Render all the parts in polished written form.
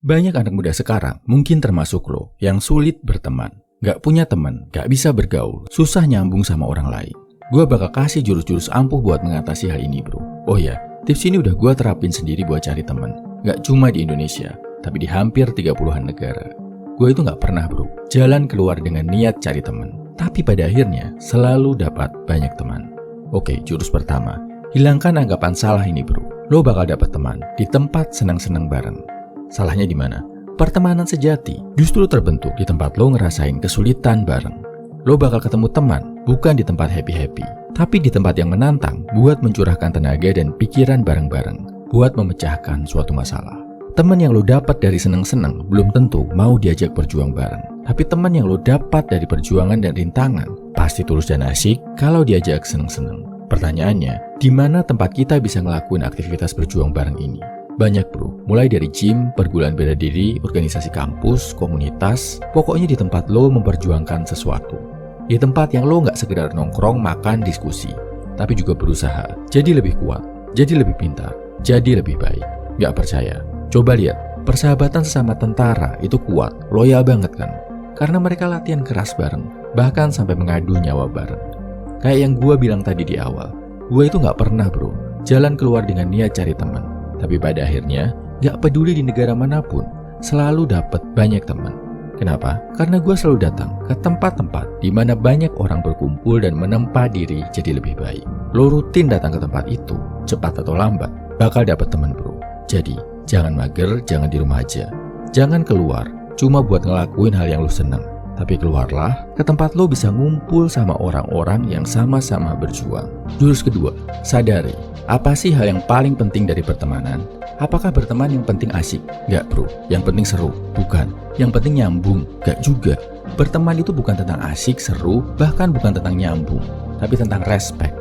Banyak anak muda sekarang, mungkin termasuk lo, yang sulit berteman. Gak punya teman, gak bisa bergaul, susah nyambung sama orang lain. Gue bakal kasih jurus-jurus ampuh buat mengatasi hal ini bro. Oh ya, tips ini udah gue terapin sendiri buat cari teman. Gak cuma di Indonesia, tapi di hampir 30-an negara. Gue itu gak pernah bro, jalan keluar dengan niat cari teman. Tapi pada akhirnya, selalu dapat banyak teman. Oke, jurus pertama. Hilangkan anggapan salah ini bro. Lo bakal dapat teman di tempat senang-senang bareng. Salahnya di mana? Pertemanan sejati justru terbentuk di tempat lo ngerasain kesulitan bareng. Lo bakal ketemu teman bukan di tempat happy-happy, tapi di tempat yang menantang buat mencurahkan tenaga dan pikiran bareng-bareng, buat memecahkan suatu masalah. Teman yang lo dapat dari seneng-seneng belum tentu mau diajak berjuang bareng. Tapi teman yang lo dapat dari perjuangan dan rintangan pasti tulus dan asyik kalau diajak seneng-seneng. Pertanyaannya, di mana tempat kita bisa ngelakuin aktivitas berjuang bareng ini? Banyak bro, mulai dari gym, perguruan bela diri, organisasi kampus, komunitas, pokoknya di tempat lo memperjuangkan sesuatu. Di tempat yang lo nggak sekedar nongkrong, makan, diskusi, tapi juga berusaha jadi lebih kuat, jadi lebih pintar, jadi lebih baik. Nggak percaya? Coba lihat, persahabatan sesama tentara itu kuat, loyal banget kan? Karena mereka latihan keras bareng, bahkan sampai mengadu nyawa bareng. Kayak yang gue bilang tadi di awal, gue itu nggak pernah bro, jalan keluar dengan niat cari teman. Tapi pada akhirnya, gak peduli di negara manapun, selalu dapat banyak teman. Kenapa? Karena gue selalu datang ke tempat-tempat di mana banyak orang berkumpul dan menempa diri jadi lebih baik. Lo rutin datang ke tempat itu, cepat atau lambat, bakal dapat teman bro. Jadi, jangan mager, jangan di rumah aja. Jangan keluar, cuma buat ngelakuin hal yang lo seneng. Tapi keluarlah ke tempat lo bisa ngumpul sama orang-orang yang sama-sama berjuang. Jurus kedua, sadari. Apa sih hal yang paling penting dari pertemanan? Apakah berteman yang penting asik? Gak bro, yang penting seru? Bukan. Yang penting nyambung? Gak juga. Berteman itu bukan tentang asik, seru, bahkan bukan tentang nyambung, tapi tentang respect.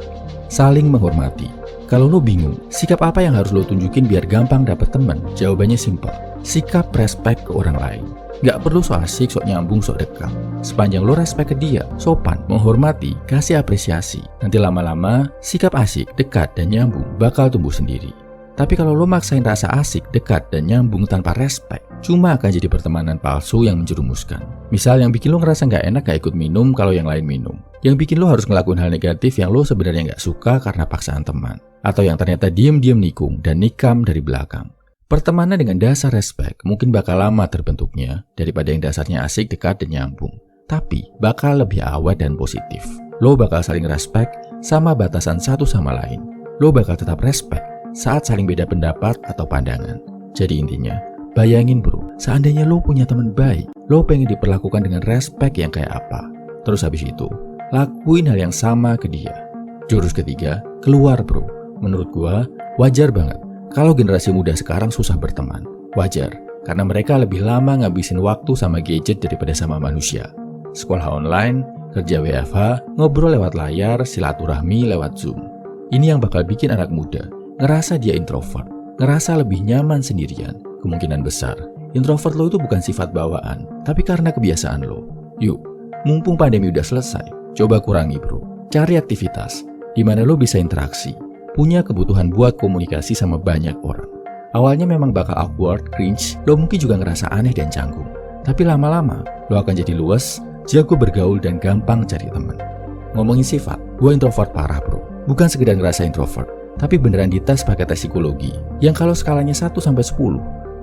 Saling menghormati. Kalau lo bingung, sikap apa yang harus lo tunjukin biar gampang dapet teman? Jawabannya simpel. Sikap respect ke orang lain. Gak perlu sok asik, sok nyambung, sok dekat. Sepanjang lo respect ke dia, sopan, menghormati, kasih apresiasi. Nanti lama-lama, sikap asik, dekat, dan nyambung bakal tumbuh sendiri. Tapi kalau lo maksain rasa asik, dekat, dan nyambung tanpa respect, cuma akan jadi pertemanan palsu yang menjerumuskan. Misal yang bikin lo ngerasa gak enak gak ikut minum kalau yang lain minum. Yang bikin lo harus ngelakuin hal negatif yang lo sebenarnya gak suka karena paksaan teman. Atau yang ternyata diem-diem nikung dan nikam dari belakang. Pertemanan dengan dasar respect mungkin bakal lama terbentuknya daripada yang dasarnya asik, dekat, dan nyambung. Tapi bakal lebih awet dan positif. Lo bakal saling respect sama batasan satu sama lain. Lo bakal tetap respect saat saling beda pendapat atau pandangan. Jadi intinya, bayangin bro, seandainya lo punya teman baik, lo pengen diperlakukan dengan respect yang kayak apa. Terus habis itu, lakuin hal yang sama ke dia. Jurus ketiga, keluar bro. Menurut gua, wajar banget kalau generasi muda sekarang susah berteman. Wajar, karena mereka lebih lama ngabisin waktu sama gadget daripada sama manusia. Sekolah online, kerja WFH, ngobrol lewat layar, silaturahmi lewat Zoom. Ini yang bakal bikin anak muda ngerasa dia introvert, ngerasa lebih nyaman sendirian. Kemungkinan besar, introvert lo itu bukan sifat bawaan, tapi karena kebiasaan lo. Yuk, mumpung pandemi udah selesai, coba kurangi bro. Cari aktivitas, di mana lo bisa interaksi. Punya kebutuhan buat komunikasi sama banyak orang. Awalnya memang bakal awkward, cringe, lo mungkin juga ngerasa aneh dan canggung. Tapi lama-lama, lo akan jadi luwes, jago bergaul dan gampang cari teman. Ngomongin sifat, gue introvert parah bro. Bukan sekedar ngerasa introvert, tapi beneran dites pakai tes psikologi. Yang kalau skalanya 1-10,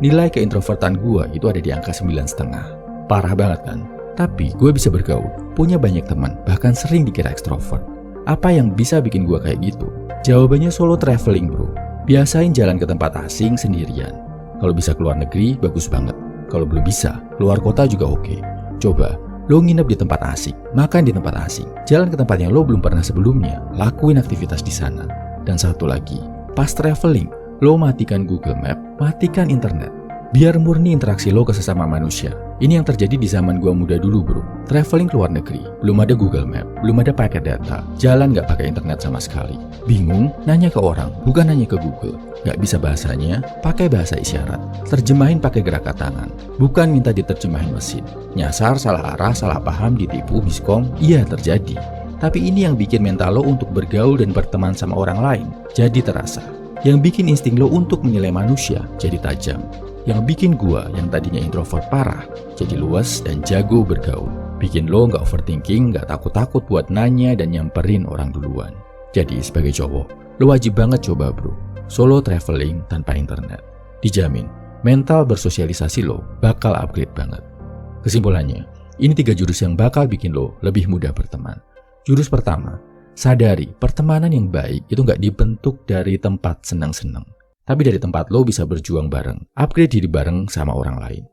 nilai keintrovertan gue itu ada di angka 9,5. Parah banget kan? Tapi gue bisa bergaul, punya banyak teman, bahkan sering dikira ekstrovert. Apa yang bisa bikin gue kayak gitu? Jawabannya solo traveling bro. Biasain jalan ke tempat asing sendirian. Kalau bisa keluar negeri, bagus banget. Kalau belum bisa, keluar kota juga oke. Coba, lo nginep di tempat asing, makan di tempat asing, jalan ke tempat yang lo belum pernah sebelumnya, lakuin aktivitas di sana. Dan satu lagi, pas traveling, lo matikan Google Map, matikan internet. Biar murni interaksi lo ke sesama manusia. Ini yang terjadi di zaman gua muda dulu bro. Traveling ke luar negeri, belum ada Google Map, belum ada paket data, jalan gak pakai internet sama sekali. Bingung? Nanya ke orang, bukan nanya ke Google. Gak bisa bahasanya, pakai bahasa isyarat. Terjemahin pakai gerakan tangan, bukan minta diterjemahin mesin. Nyasar, salah arah, salah paham, ditipu, miskom, iya terjadi. Tapi ini yang bikin mental lo untuk bergaul dan berteman sama orang lain jadi terasa. Yang bikin insting lo untuk menilai manusia jadi tajam. yang bikin gua yang tadinya introvert parah jadi luas dan jago bergaul. Bikin lo nggak overthinking, nggak takut-takut buat nanya dan nyamperin orang duluan. Jadi sebagai cowok, lo wajib banget coba bro, solo traveling tanpa internet. Dijamin, mental bersosialisasi lo bakal upgrade banget. Kesimpulannya, ini 3 jurus yang bakal bikin lo lebih mudah berteman. Jurus pertama, sadari pertemanan yang baik itu nggak dibentuk dari tempat senang-senang, tapi dari tempat lo bisa berjuang bareng, upgrade diri bareng sama orang lain.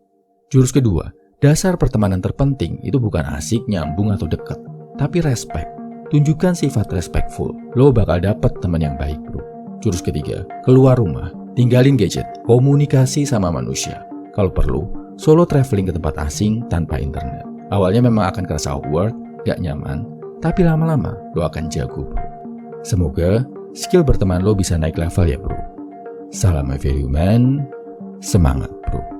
Jurus kedua, dasar pertemanan terpenting itu bukan asik, nyambung, atau deket, tapi respect. Tunjukkan sifat respectful, lo bakal dapet teman yang baik bro. Jurus ketiga, keluar rumah, tinggalin gadget, komunikasi sama manusia. Kalau perlu, solo traveling ke tempat asing tanpa internet. Awalnya memang akan kerasa awkward, gak nyaman, tapi lama-lama lo akan jago bro. Semoga skill berteman lo bisa naik level ya bro. Salam my value man, semangat bro.